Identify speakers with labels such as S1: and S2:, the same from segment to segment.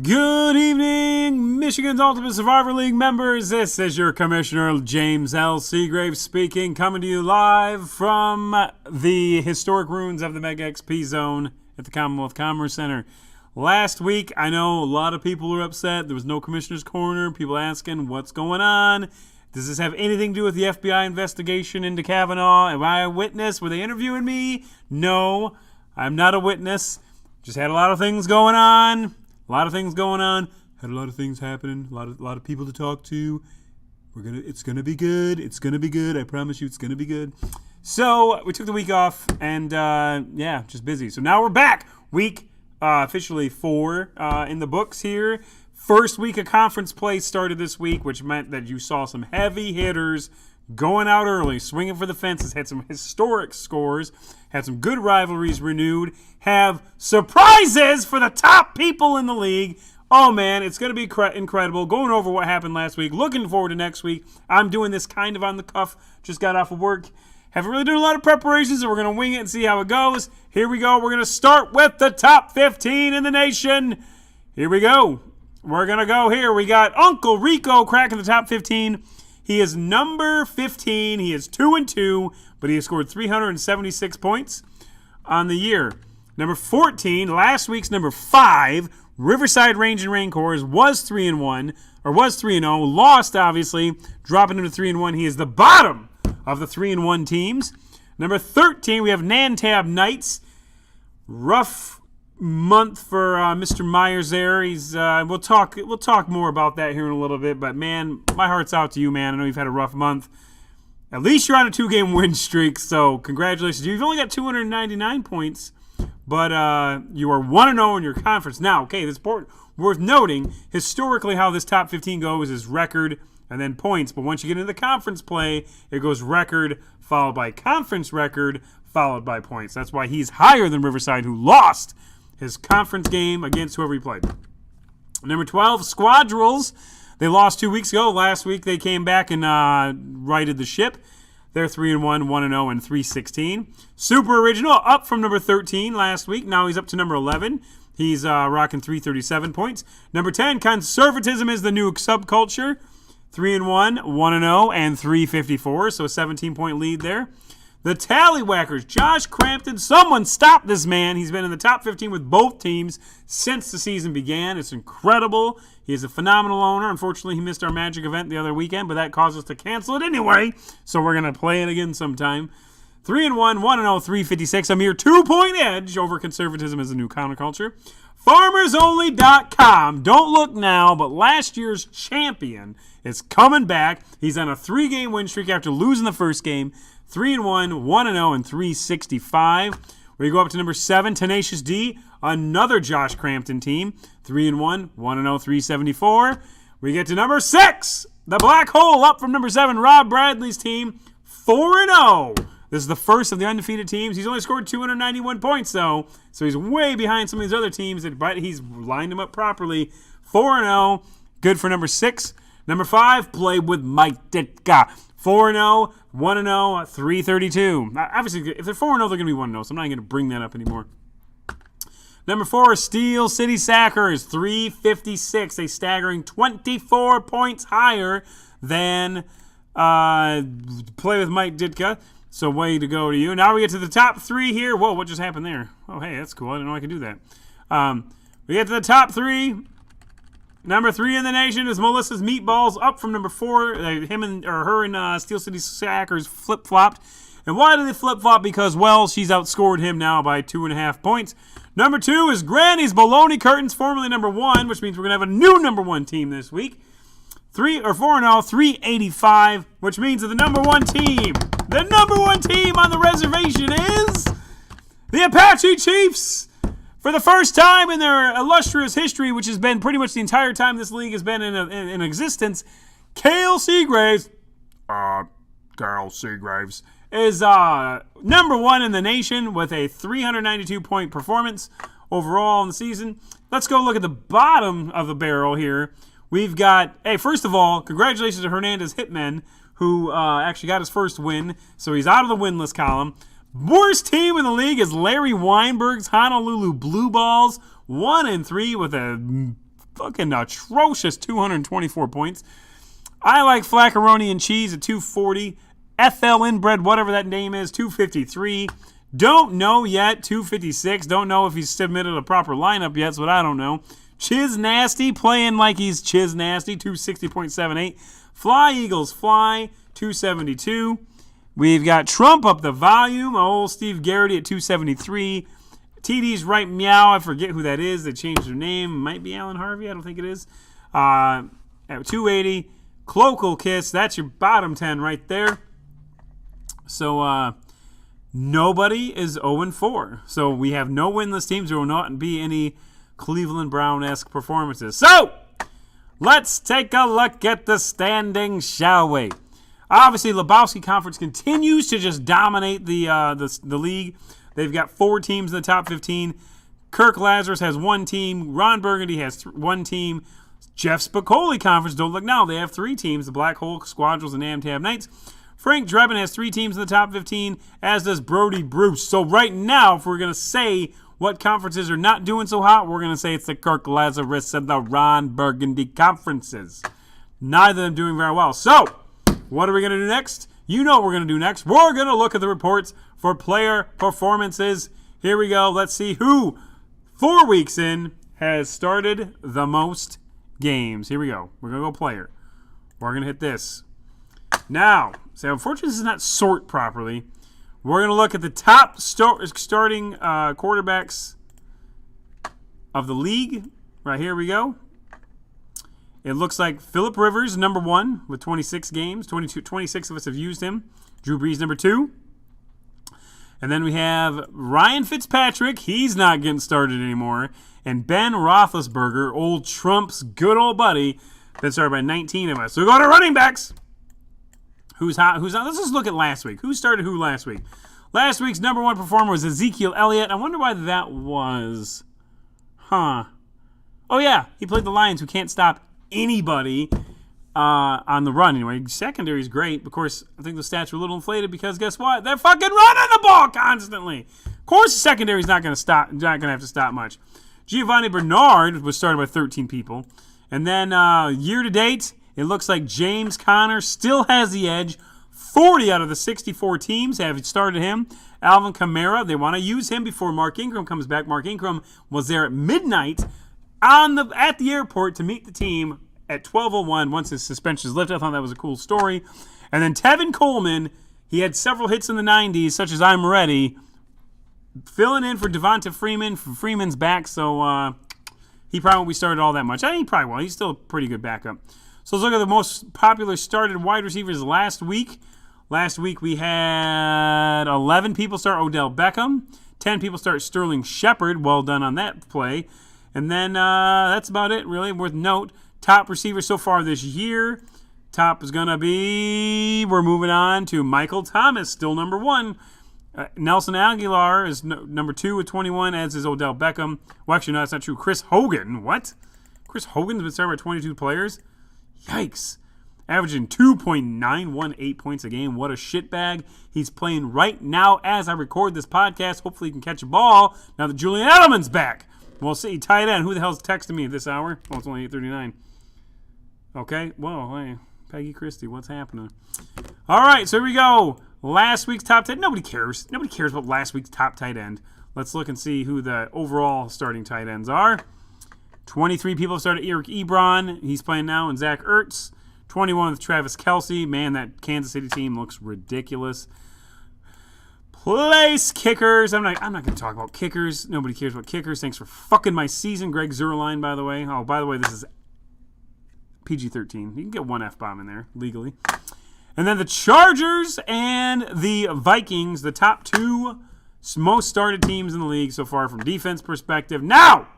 S1: Good evening, Michigan's Ultimate Survivor League members. This is your Commissioner James L. Seagrave speaking, coming to you live from the historic ruins of the Mega XP Zone at the Commonwealth Commerce Center. Last week, I know a lot of people were upset. There was no Commissioner's Corner. People asking, what's going on? Does this have anything to do with the FBI investigation into Kavanaugh? Am I a witness? Were they interviewing me? No, I'm not a witness. Just had a lot of things going on. Had a lot of things happening. A lot of people to talk to. It's gonna be good. It's gonna be good. I promise you, it's gonna be good. So we took the week off, and just busy. So now we're back. Week officially 4 in the books here. First week of conference play started this week, which meant that you saw some heavy hitters going out early, swinging for the fences, had some historic scores, had some good rivalries renewed, have surprises for the top people in the league. Oh, man, it's going to be incredible. Going over what happened last week. Looking forward to next week. I'm doing this kind of on the cuff. Just got off of work. Haven't really done a lot of preparations, so we're going to wing it and see how it goes. Here we go. We're going to start with the top 15 in the nation. Here we go. We're going to go here. We got Uncle Rico cracking the top 15. He is number 15. He is 2-2, but he has scored 376 points on the year. Number 14, last week's number 5, Riverside Range and Rancors was 3-1, or was 3-0, lost obviously, dropping him to 3-1. He is the bottom of the 3-1 teams. Number 13, we have Nantab Knights. Rough month for Mr. Myers there. He's we'll talk more about that here in a little bit, but man, my heart's out to you, man. I know you've had a rough month. At least you're on a 2-game win streak, so congratulations. You've only got 299 points, but you are 1-0 in your conference. Now, okay, this is worth noting, historically how this top 15 goes is record and then points, but once you get into the conference play, it goes record followed by conference record followed by points. That's why he's higher than Riverside, who lost his conference game against whoever he played. Number 12, Squadrels. They lost 2 weeks ago. Last week they came back and righted the ship. They're 3-1, 1-0, and 3-16. Super Original up from number 13 last week. Now he's up to number 11. He's rocking 337 points. Number 10, Conservatism is the new subculture. 3-1, 1-0, and 354. So a 17-point lead there. The Tallywhackers, Josh Crampton. Someone stop this man. He's been in the top 15 with both teams since the season began. It's incredible. He is a phenomenal owner. Unfortunately, he missed our Magic event the other weekend, but that caused us to cancel it anyway. So we're going to play it again sometime. 3-1, 1-0, 356. A mere 2-point edge over Conservatism as a new counterculture. FarmersOnly.com. Don't look now, but last year's champion is coming back. He's on a 3-game win streak after losing the first game. 3-1, 1-0, and 365. We go up to number 7, Tenacious D, another Josh Crampton team. 3-1, 1-0, 374. We get to number 6, the Black Hole, up from number 7, Rob Bradley's team. 4-0. This is the first of the undefeated teams. He's only scored 291 points, though, so he's way behind some of these other teams, but he's lined them up properly. 4-0, good for number 6. Number 5, Play with Mike Ditka. 4-0, 1-0, 332. Obviously, if they're 4-0, they're going to be 1-0, so I'm not going to bring that up anymore. Number 4, Steel City Sackers, 356. A staggering 24 points higher than Play with Mike Ditka. So way to go to you. Now we get to the top 3 here. Whoa, what just happened there? Oh, hey, that's cool. I didn't know I could do that. We get to the top 3. Number 3 in the nation is Melissa's Meatballs, up from number 4. Her and Steel City Sackers flip-flopped. And why did they flip-flop? Because, well, she's outscored him now by 2.5 points. Number 2 is Granny's Baloney Curtains, formerly number 1, which means we're going to have a new number 1 team this week. 4-0, 385, which means that the number 1 team on the reservation is the Apache Chiefs. For the first time in their illustrious history, which has been pretty much the entire time this league has been in existence, Carl Seagraves is number 1 in the nation with a 392-point performance overall in the season. Let's go look at the bottom of the barrel here. We've got, hey, first of all, congratulations to Hernandez Hitman, who actually got his first win, so he's out of the winless column. Worst team in the league is Larry Weinberg's Honolulu Blue Balls, 1-3 with a fucking atrocious 224 points. I like Flaccaroni and Cheese at 240. FL Inbred, whatever that name is, 253. Don't know yet, 256. Don't know if he's submitted a proper lineup yet, so I don't know. Chiz Nasty, playing like he's Chiz Nasty, 260.78. Fly Eagles Fly, 272. We've got Trump up the volume, old Steve Garrity at 273. TD's Right Meow, I forget who that is. They changed their name. Might be Alan Harvey, I don't think it is. At 280. Cloacal Kiss, that's your bottom 10 right there. So, nobody is 0-4. So, we have no winless teams. There will not be any Cleveland Brown-esque performances. So, let's take a look at the standings, shall we? Obviously, Lebowski Conference continues to just dominate the league. They've got 4 teams in the top 15. Kirk Lazarus has 1 team. Ron Burgundy has 1 team. Jeff Spicoli Conference, don't look now. They have 3 teams, the Black Hole Squadrons and Amtab Knights. Frank Drebin has 3 teams in the top 15, as does Brody Bruce. So right now, if we're going to say what conferences are not doing so hot, we're going to say it's the Kirk Lazarus and the Ron Burgundy conferences. Neither of them doing very well. So, what are we going to do next? You know what we're going to do next. We're going to look at the reports for player performances. Here we go. Let's see who, 4 weeks in, has started the most games. Here we go. We're going to go player. We're going to hit this. Now, so unfortunately this is not sort properly. We're going to look at the top starting quarterbacks of the league. Right here we go. It looks like Phillip Rivers, number 1, with 26 games. 26 of us have used him. Drew Brees, number 2. And then we have Ryan Fitzpatrick. He's not getting started anymore. And Ben Roethlisberger, old Trump's good old buddy, that started by 19 of us. So we go to running backs. Who's hot? Who's not? Let's just look at last week. Who started who last week? Last week's number 1 performer was Ezekiel Elliott. I wonder why that was. Oh, yeah. He played the Lions, who can't stop anybody on the run. Anyway, secondary is great. Of course, I think the stats were a little inflated because guess what? They're fucking running the ball constantly. Of course, the secondary is not going to stop. Not going to have to stop much. Giovanni Bernard was started by 13 people. And then year to date, it looks like James Conner still has the edge. 40 out of the 64 teams have started him. Alvin Kamara, they want to use him before Mark Ingram comes back. Mark Ingram was there at midnight at the airport to meet the team at 12:01 once his suspension is lifted. I thought that was a cool story. And then Tevin Coleman, he had several hits in the 90s, such as I'm Ready, filling in for Devonta Freeman. Freeman's back, so he probably won't be started all that much. He probably won't. He's still a pretty good backup. So let's look at the most popular started wide receivers last week. Last week we had 11 people start Odell Beckham. 10 people start Sterling Shepard. Well done on that play. And then that's about it, really, worth note. Top receiver so far this year. Top is going to be, we're moving on to Michael Thomas, still number 1. Nelson Aguilar is number 2 with 21, as is Odell Beckham. Well, actually, no, that's not true. Chris Hogan, what? Chris Hogan's been started by 22 players? Yikes. Averaging 2.918 points a game. What a shitbag. He's playing right now as I record this podcast. Hopefully he can catch a ball now that Julian Edelman's back. We'll see. Tight end. Who the hell's texting me at this hour? Well, it's only 8:39. Okay. Well, hey, Peggy Christie, what's happening? All right, so here we go. Last week's top 10. Nobody cares. Nobody cares about last week's top tight end. Let's look and see who the overall starting tight ends are. 23 people started Eric Ebron. He's playing now, and Zach Ertz. 21 with Travis Kelce. Man, that Kansas City team looks ridiculous. Place kickers. I'm not going to talk about kickers. Nobody cares about kickers. Thanks for fucking my season, Greg Zerline, by the way. Oh, by the way, this is PG-13. You can get one F-bomb in there, legally. And then the Chargers and the Vikings, the top 2 most started teams in the league so far from defense perspective. Now,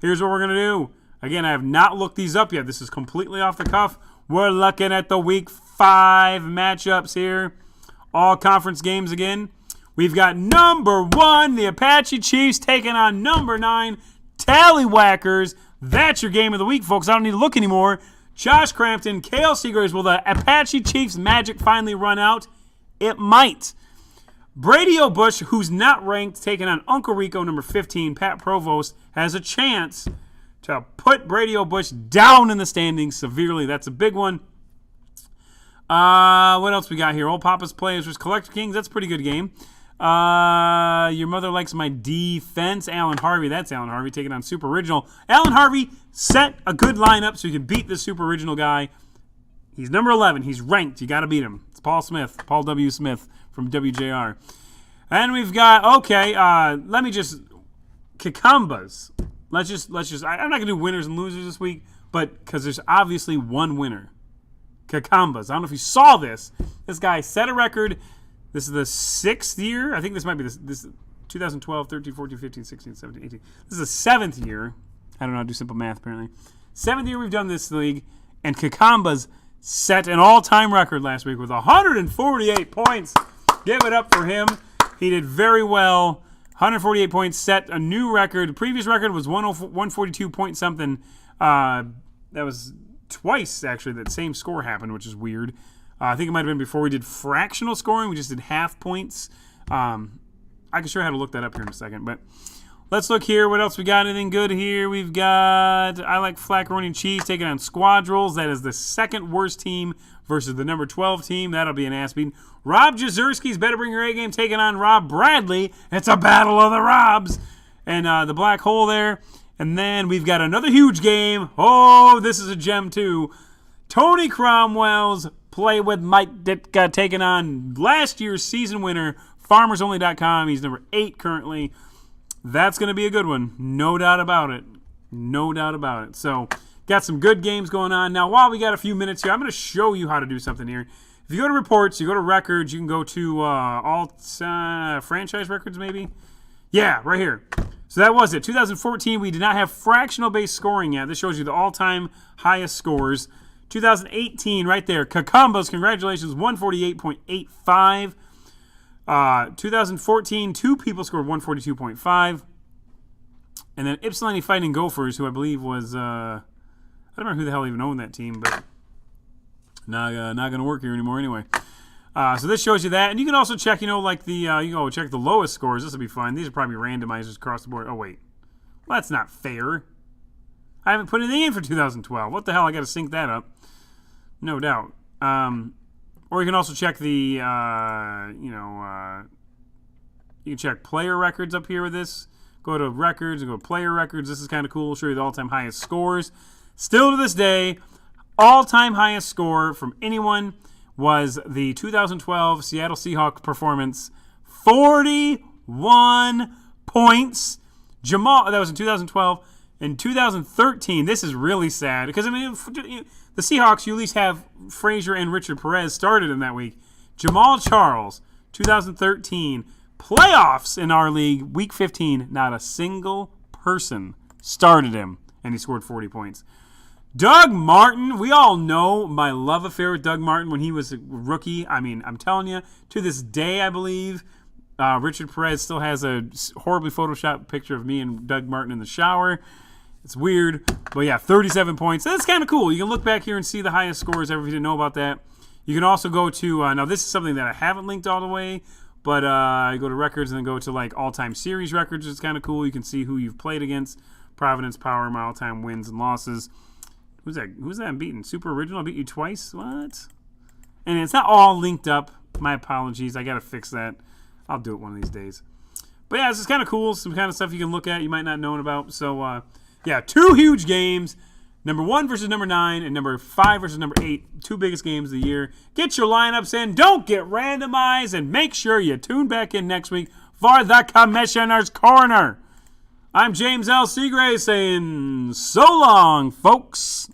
S1: here's what we're going to do. Again, I have not looked these up yet. This is completely off the cuff. We're looking at the Week 5 matchups here. All conference games again. We've got number 1, the Apache Chiefs, taking on number 9, Tallywhackers. That's your game of the week, folks. I don't need to look anymore. Josh Crampton, Kale Seagraves. Will the Apache Chiefs magic finally run out? It might. Brady O'Bush, who's not ranked, taking on Uncle Rico, number 15. Pat Provost has a chance to put Brady O'Bush down in the standings severely. That's a big one. What else we got here? Old Papa's Players vs. Collector Kings. That's a pretty good game. Your mother likes my defense. Alan Harvey. That's Alan Harvey taking on Super Original. Alan Harvey set a good lineup so you can beat the Super Original guy. He's number 11. He's ranked. You got to beat him. It's Paul Smith. Paul W. Smith from WJR. And we've got, okay, let me just, Kakambas. Let's just, I'm not going to do winners and losers this week, but because there's obviously one winner. Kakambas. I don't know if you saw this. This guy set a record. This is the 6th year. I think this might be this 2012, 13, 14, 15, 16, 17, 18. This is the 7th year. I don't know how to do simple math, apparently. 7th year we've done this league, and Kakambas set an all-time record last week with 148 points. Give it up for him. He did very well. 148 points, set a new record. The previous record was 142 point something. That was twice, actually, that same score happened, which is weird. I think it might have been before we did fractional scoring. We just did half points. I can show you how to look that up here in a second. But let's look here. What else we got? Anything good here? We've got I Like Flaccaroni and Cheese taking on Squadrels. That is the second worst team versus the number 12 team. That'll be an ass beating. Rob Jazerski's Better Bring Your A-Game taking on Rob Bradley. It's a battle of the Robs. And the Black Hole there. And then we've got another huge game. Oh, this is a gem too. Tony Cromwell's Play with Mike Ditka taking on last year's season winner, FarmersOnly.com. He's number 8 currently. That's going to be a good one. No doubt about it. No doubt about it. So, got some good games going on. Now, while we got a few minutes here, I'm going to show you how to do something here. If you go to reports, you go to records, you can go to all franchise records maybe. Yeah, right here. So that was it. 2014, we did not have fractional-based scoring yet. This shows you the all-time highest scores. 2018, right there. Kakambos, congratulations, 148.85. 2014, 2 people scored 142.5. And then Ypsilanti Fighting Gophers, who I believe was, I don't remember who the hell even owned that team, but not going to work here anymore anyway. So this shows you that. And you can also check, like the, you can go check the lowest scores. This will be fun. These are probably randomizers across the board. Oh, wait. Well, that's not fair. I haven't put anything in for 2012. What the hell? I got to sync that up. No doubt. Or you can also check the, you can check player records up here with this. Go to records and go to player records. This is kind of cool. Show you the all-time highest scores. Still to this day, all-time highest score from anyone was the 2012 Seattle Seahawks performance. 41 points. Jamal, that was in 2012. In 2013, this is really sad because, I mean, the Seahawks, you at least have Frazier and Richard Perez started in that week. Jamal Charles, 2013, playoffs in our league, week 15, not a single person started him, and he scored 40 points. Doug Martin, we all know my love affair with Doug Martin when he was a rookie. I mean, I'm telling you, to this day, I believe, Richard Perez still has a horribly photoshopped picture of me and Doug Martin in the shower. It's weird, but yeah, 37 points. That's kind of cool. You can look back here and see the highest scores ever if you didn't know about that. You can also go to, now this is something that I haven't linked all the way, but you go to records and then go to like all-time series records. It's kind of cool. You can see who you've played against. Providence Power, my all-time wins and losses. Who's that I'm beating? Super Original beat you twice? What? And it's not all linked up. My apologies. I got to fix that. I'll do it one of these days. But yeah, this is kind of cool. Some kind of stuff you can look at you might not know about. So, yeah, 2 huge games. Number 1 versus number 9 and number 5 versus number 8. 2 biggest games of the year. Get your lineups in. Don't get randomized. And make sure you tune back in next week for the Commissioner's Corner. I'm James L. Seagrave saying so long, folks.